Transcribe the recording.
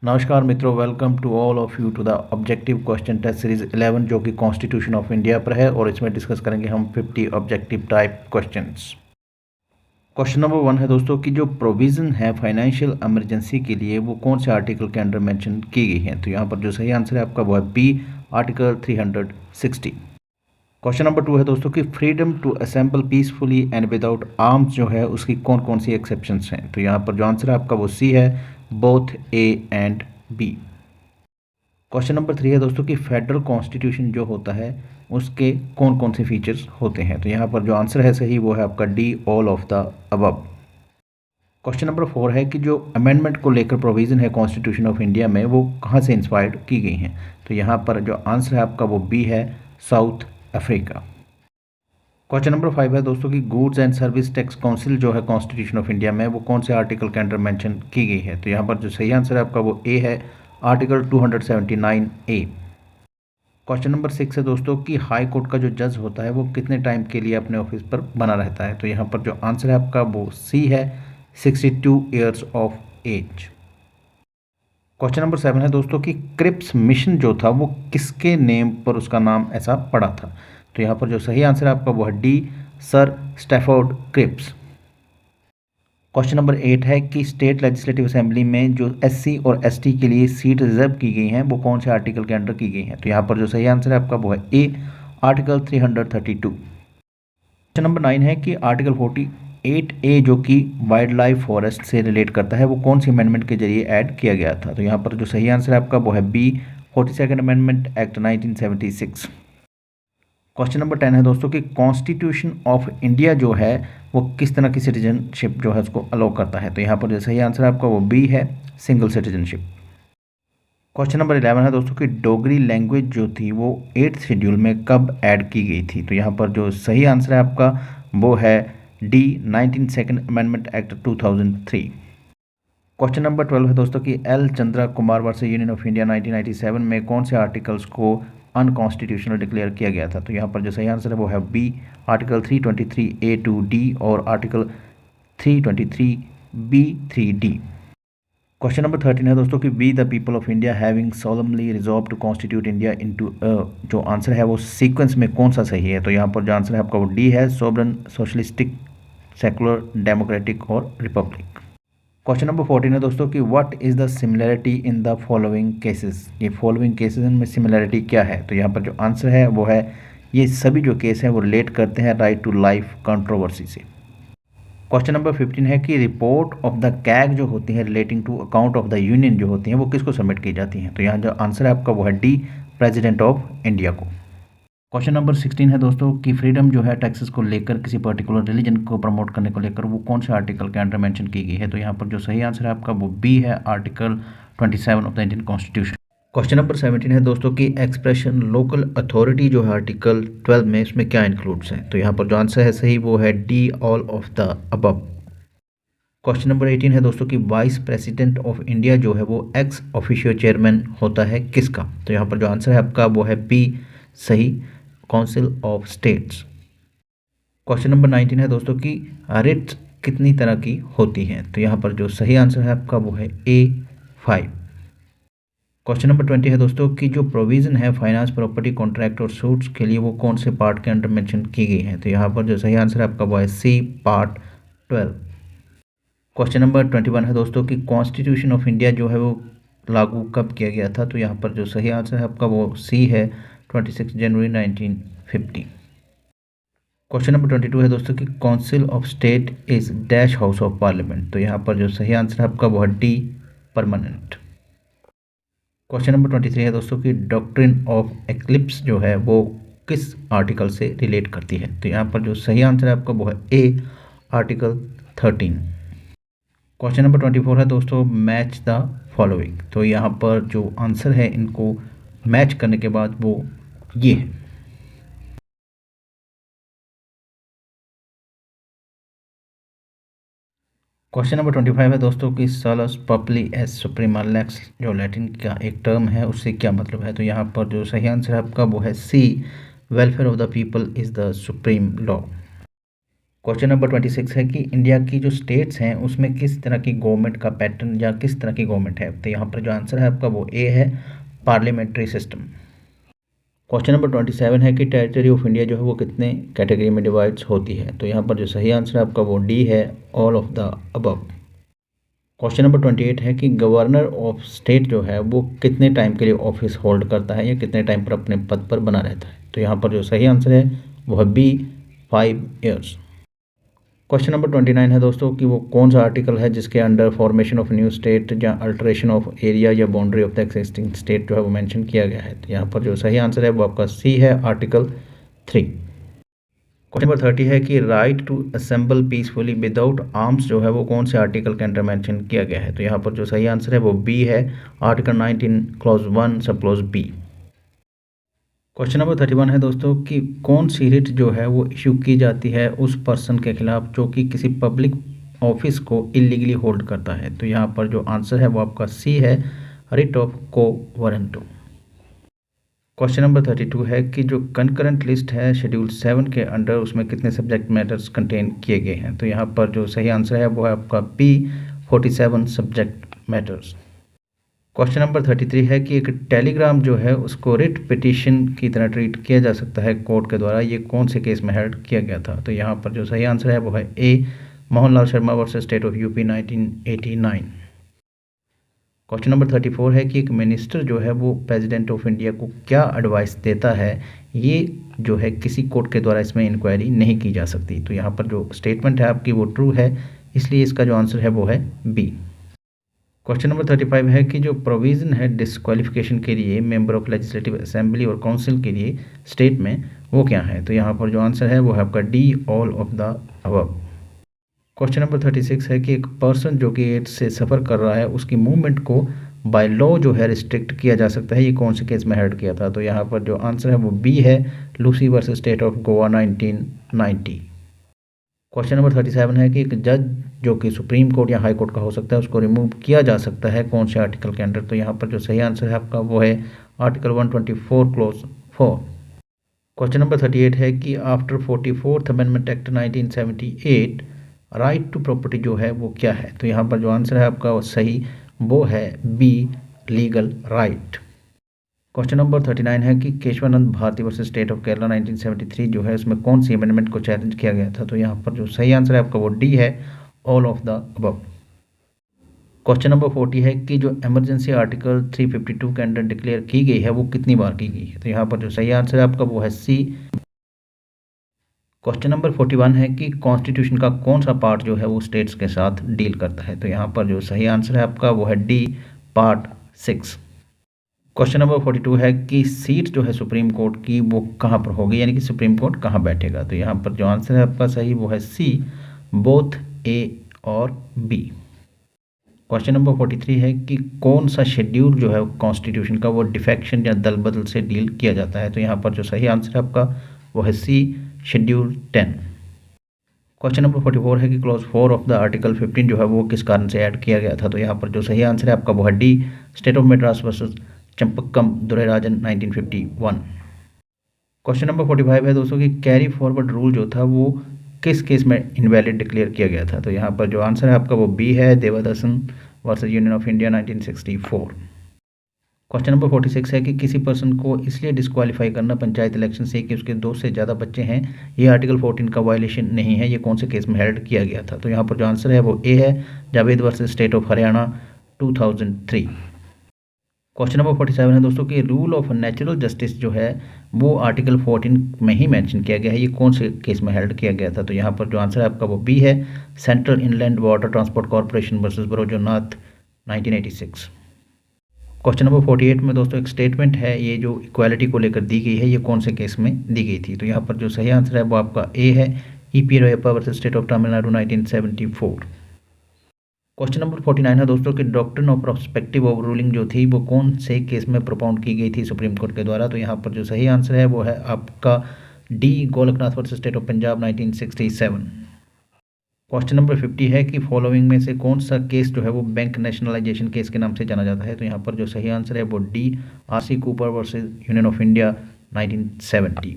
नमस्कार मित्रों, welcome to all of you to the objective question test series 11 जो कि कॉन्स्टिट्यूशन ऑफ इंडिया पर है और इसमें डिस्कस करेंगे हम 50 objective type questions. Question number 1 है दोस्तों कि जो प्रोविज़न है फाइनेंशियल इमरजेंसी के लिए वो कौन से आर्टिकल के अंडर मेंशन की गई है। तो यहाँ पर जो सही आंसर है आपका वो है बी, आर्टिकल 360। क्वेश्चन नंबर 2 है दोस्तों कि freedom to assemble peacefully and without arms जो है उसकी कौन कौन सी एक्सेप्शंस हैं। तो यहाँ पर जो आंसर है आपका वो सी है, both A and B. Question number 3 है दोस्तों कि फेडरल कॉन्स्टिट्यूशन जो होता है उसके कौन कौन से फीचर्स होते हैं। तो यहाँ पर जो आंसर है सही वो है आपका D, all of the above. Question number 4 है कि जो अमेंडमेंट को लेकर प्रोविज़न है कॉन्स्टिट्यूशन ऑफ इंडिया में वो कहाँ से इंस्पायर्ड की गई हैं। तो यहाँ पर जो आंसर है आपका वो बी है, साउथ अफ्रीका। क्वेश्चन नंबर 5 है दोस्तों कि goods and service tax council जो है कॉन्स्टिट्यूशन ऑफ इंडिया में वो कौन से आर्टिकल के अंडर मेंशन की गई है। तो यहाँ पर जो सही आंसर है आपका वो ए है, आर्टिकल 279 ए। क्वेश्चन नंबर 6 है दोस्तों कि हाई कोर्ट का जो जज होता है वो कितने टाइम के लिए अपने ऑफिस पर बना रहता है। तो यहाँ पर जो आंसर है आपका वो सी है, 62 years of age. Question number 7 है दोस्तों कि क्रिप्स मिशन जो था वो किसके नेम पर उसका नाम ऐसा पड़ा था। तो यहाँ पर जो सही आंसर है आपका वो है D, sir Stafford Cripps. Question number 8 है कि स्टेट लेजिस्लेटिव असेंबली में जो एससी और एसटी के लिए सीट रिजर्व की गई हैं वो कौन से आर्टिकल के अंडर की गई हैं। तो यहाँ पर जो सही आंसर है आपका वो है ए, आर्टिकल 332। क्वेश्चन नंबर 9 है कि आर्टिकल 48A जो कि वाइल्ड लाइफ फॉरेस्ट से रिलेट करता है वो कौन सी अमेंडमेंट के जरिए ऐड किया गया था। तो यहाँ पर जो सही आंसर है आपका वो है B, 42nd amendment act 1976। Question number 10 है दोस्तों कि कॉन्स्टिट्यूशन ऑफ इंडिया जो है वो किस तरह की सिटीजनशिप जो है उसको अलाउ करता है। तो यहाँ पर जो सही आंसर आपका वो बी है, सिंगल सिटीजनशिप। क्वेश्चन नंबर 11 है दोस्तों कि डोगरी लैंग्वेज जो थी वो 8th शेड्यूल में कब ऐड की गई थी। तो यहाँ पर जो सही आंसर है आपका वो है D, 92nd amendment act 2003। Question number 12 है दोस्तों कि L Chandra Kumar versus Union of India 1997 में कौन से आर्टिकल्स को अनकॉन्स्टिट्यूशनल डिक्लेयर किया गया था। तो यहाँ पर जो सही आंसर है वो है B, article 323A to D और आर्टिकल 323B3D। क्वेश्चन नंबर 13 है दोस्तों कि we the people of India having solemnly resolve to constitute India into जो आंसर है वो सीक्वेंस में कौन सा सही है। तो यहाँ पर जो आंसर है आपका वो डी है, सोवरन, सोशलिस्टिक, सेकुलर, डेमोक्रेटिक और रिपब्लिक। क्वेश्चन नंबर 14 है दोस्तों कि what is the similarity in the following cases. ये फॉलोइंग केसेस में सिमिलैरिटी क्या है। तो यहाँ पर जो आंसर है वो है, ये सभी जो केस हैं वो रिलेट करते हैं राइट टू लाइफ कंट्रोवर्सी से। क्वेश्चन नंबर 15 है कि रिपोर्ट ऑफ द कैग जो होती है relating to account of the union जो होती हैं वो किसको सबमिट की जाती हैं। तो यहाँ जो आंसर है आपका वो है डी, प्रेसिडेंट ऑफ इंडिया को। क्वेश्चन नंबर 16 है दोस्तों कि फ्रीडम जो है टैक्सेस को लेकर किसी पर्टिकुलर रिलीजन को प्रमोट करने को लेकर वो कौन से आर्टिकल के अंडर मेंशन की गई है। तो यहाँ पर जो सही आंसर है आपका वो बी है, article 27 of the Indian constitution. Question number 17 है दोस्तों कि एक्सप्रेशन लोकल अथॉरिटी जो है आर्टिकल 12 में इसमें क्या इंक्लूड्स हैं। तो यहाँ पर जो आंसर है सही वो है D, all of the above. Question number 18 है दोस्तों कि वाइस प्रेसिडेंट ऑफ इंडिया जो है वो एक्स ऑफिशियो चेयरमैन होता है किसका। तो यहाँ पर जो आंसर है आपका वो है बी, सही, council of states. Question number 19 है दोस्तों कि रिट्स कितनी तरह की होती हैं। तो यहाँ पर जो सही आंसर है आपका वो है ए, 5। क्वेश्चन नंबर 20 है दोस्तों कि जो प्रोविज़न है फाइनेंस, प्रॉपर्टी, कॉन्ट्रैक्ट और सूट्स के लिए वो कौन से पार्ट के अंडर मेंशन की गई है। तो यहाँ पर जो सही आंसर है आपका वो है सी, पार्ट 12। क्वेश्चन नंबर 21 है दोस्तों कि कॉन्स्टिट्यूशन ऑफ इंडिया जो है वो लागू कब किया गया था। तो यहाँ पर जो सही आंसर है आपका वो सी है, 26 जनवरी 1950। क्वेश्चन नंबर 22 है दोस्तों कि council of state is dash house of parliament. तो यहाँ पर जो सही आंसर है आपका वो है डी, परमानेंट। क्वेश्चन नंबर 23 है दोस्तों कि डॉक्ट्रिन ऑफ एक्लिप्स जो है वो किस आर्टिकल से रिलेट करती है। तो यहाँ पर जो सही आंसर है आपका वो है ए, आर्टिकल 13। क्वेश्चन नंबर 24 है दोस्तों मैच द फॉलोइंग। तो यहाँ पर जो आंसर है इनको मैच करने के बाद वो ये है। क्वेश्चन नंबर 25 है दोस्तों कि सॉलस पॉपुली एज सुप्रीमा लेक्स जो लैटिन का एक टर्म है उससे क्या मतलब है। तो यहाँ पर जो सही आंसर है आपका वो है C, welfare of the people is the supreme law. Question number 26 है कि इंडिया की जो स्टेट्स हैं उसमें किस तरह की गवर्नमेंट का पैटर्न या किस तरह की गवर्नमेंट है। तो यहाँ पर जो आंसर है आपका वो ए है, पार्लियामेंट्री सिस्टम। क्वेश्चन नंबर 27 है कि टेरिटरी ऑफ इंडिया जो है वो कितने कैटेगरी में डिवाइड्स होती है। तो यहाँ पर जो सही आंसर है आपका वो डी है, all of the above. Question number 28 है कि गवर्नर ऑफ स्टेट जो है वो कितने टाइम के लिए ऑफिस होल्ड करता है या कितने टाइम पर अपने पद पर बना रहता है। तो यहाँ पर जो सही आंसर है वो है बी, 5 ईयर्स। क्वेश्चन नंबर 29 है दोस्तों कि वो कौन सा आर्टिकल है जिसके under formation of new state या अल्टरेशन ऑफ एरिया या boundary of the existing state जो है वो मेंशन किया गया है। तो यहाँ पर जो सही आंसर है वो आपका सी है, आर्टिकल 3। क्वेश्चन नंबर 30 है कि right to assemble peacefully without arms जो है वो कौन से आर्टिकल के अंडर मेंशन किया गया है। तो यहाँ पर जो सही आंसर है वो बी है, article 19 clause 1 sub clause B. Question number 31 है दोस्तों कि कौन सी रिट जो है वो इशू की जाती है उस पर्सन के खिलाफ जो कि किसी पब्लिक ऑफिस को इलीगली होल्ड करता है। तो यहाँ पर जो आंसर है वो आपका सी है, रिट ऑफ को वारंटो। क्वेश्चन नंबर 32 है कि जो कंकरेंट लिस्ट है शेड्यूल 7 के अंडर उसमें कितने सब्जेक्ट मैटर्स कंटेन किए गए हैं। तो यहाँ पर जो सही आंसर है वो है आपका B, 47 subject matters. Question number 33 है कि एक टेलीग्राम जो है उसको रिट पिटीशन की तरह ट्रीट किया जा सकता है कोर्ट के द्वारा, ये कौन से केस में हेल्ड किया गया था। तो यहाँ पर जो सही आंसर है वो है A, Mohanlal Sharma versus state of UP 1989। Question number 34 है कि एक मिनिस्टर जो है वो प्रेसिडेंट ऑफ इंडिया को क्या एडवाइस देता है, ये जो है किसी कोर्ट के द्वारा इसमें इंक्वायरी नहीं की जा सकती। तो यहाँ पर जो स्टेटमेंट है आपकी वो ट्रू है, इसलिए इसका जो आंसर है वो है बी। क्वेश्चन नंबर 35 है कि जो प्रोविज़न है डिस्क्वालिफिकेशन के लिए मेंबर ऑफ लेजिस्लेटिव असेंबली और काउंसिल के लिए स्टेट में वो क्या है। तो यहाँ पर जो आंसर है वो है आपका D, all of the above. Question number 36 है कि एक पर्सन जो कि एड्स से सफ़र कर रहा है उसकी मूवमेंट को बाय लॉ जो है रिस्ट्रिक्ट किया जा सकता है, ये कौन से केस में हेल्ड किया था। तो यहाँ पर जो आंसर है वो बी है, Lucy versus state of Goa 1990। Question number 37 है कि एक जज जो कि सुप्रीम कोर्ट या हाई कोर्ट का हो सकता है उसको रिमूव किया जा सकता है कौन से आर्टिकल के अंडर। तो यहाँ पर जो सही आंसर है आपका वो है आर्टिकल 124 क्लॉज 4। क्वेश्चन नंबर 38 है कि after 44th amendment act 1978 right to property जो है वो क्या है। तो यहाँ पर जो आंसर है आपका सही वो है B, legal right. Question number 39 है कि Keshavananda Bharati versus state of Kerala 1973 जो है उसमें कौन सी अमेंडमेंट को चैलेंज किया गया था। तो यहाँ पर जो सही आंसर है आपका वो डी है, all of the above. Question number 40 है कि जो इमरजेंसी आर्टिकल 352 के अंडर डिक्लेयर की गई है वो कितनी बार की गई है। तो यहाँ पर जो सही आंसर है आपका वो है सी। क्वेश्चन नंबर 41 है कि कॉन्स्टिट्यूशन का कौन सा पार्ट जो है वो स्टेट्स के साथ डील करता है। तो यहाँ पर जो सही आंसर है आपका वो है डी, पार्ट 6। क्वेश्चन नंबर 42 है कि सीट जो है सुप्रीम कोर्ट की वो कहाँ पर होगी, यानी कि सुप्रीम कोर्ट कहाँ बैठेगा। तो यहाँ पर जो आंसर है आपका सही वो है सी, बोथ ए और बी। क्वेश्चन नंबर 43 है कि कौन सा शेड्यूल जो है कॉन्स्टिट्यूशन का वो डिफेक्शन या दल बदल से डील किया जाता है। तो यहाँ पर जो सही आंसर है आपका वो है सी, शेड्यूल 10। क्वेश्चन नंबर 44 है कि क्लॉज 4 ऑफ द आर्टिकल 15 जो है वो किस कारण से ऐड किया गया था। तो यहाँ पर जो सही आंसर है आपका वो है D, state of Madras versus Champakam Dorairajan 1951। Question number 45 है दोस्तों कि कैरी फॉरवर्ड रूल जो था वो किस केस में इनवैलिड डिक्लेयर किया गया था। तो यहाँ पर जो आंसर है आपका वो बी है, Devadasan versus Union of India 1964। Question number 46 है कि किसी पर्सन को इसलिए डिस्क्वालीफाई करना पंचायत इलेक्शन से कि उसके 2 से ज़्यादा बच्चे हैं, ये आर्टिकल 14 का वायलेशन नहीं है, ये कौन से केस में हेल्ड किया गया था। तो यहाँ पर जो आंसर है वो ए है, Javed versus state of Haryana 2003। Question number 47 है दोस्तों कि रूल ऑफ नेचुरल जस्टिस जो है वो आर्टिकल 14 में ही मेंशन किया गया है, ये कौन से केस में हेल्ड किया गया था। तो यहाँ पर जो आंसर है आपका वो बी है, central inland water transport corporation versus Brojonath 1986। Question number 48 में दोस्तों एक स्टेटमेंट है, ये जो इक्वालिटी को लेकर दी गई है ये कौन से केस में दी गई थी। तो यहाँ पर जो सही आंसर है वो आपका ए है, EP. Royappa versus state of Tamil Nadu 1974। Question number 49 है दोस्तों कि doctrine of prospective over ruling जो थी वो कौन से केस में प्रोपाउंड की गई थी सुप्रीम कोर्ट के द्वारा। तो यहाँ पर जो सही आंसर है वो है आपका D, Golaknath versus state of Punjab 1967। Question number 50 है कि फॉलोइंग में से कौन सा केस जो है वो बैंक नेशनलाइजेशन केस के नाम से जाना जाता है। तो यहाँ पर जो सही आंसर है वो D, RC. Cooper versus Union of India 1970।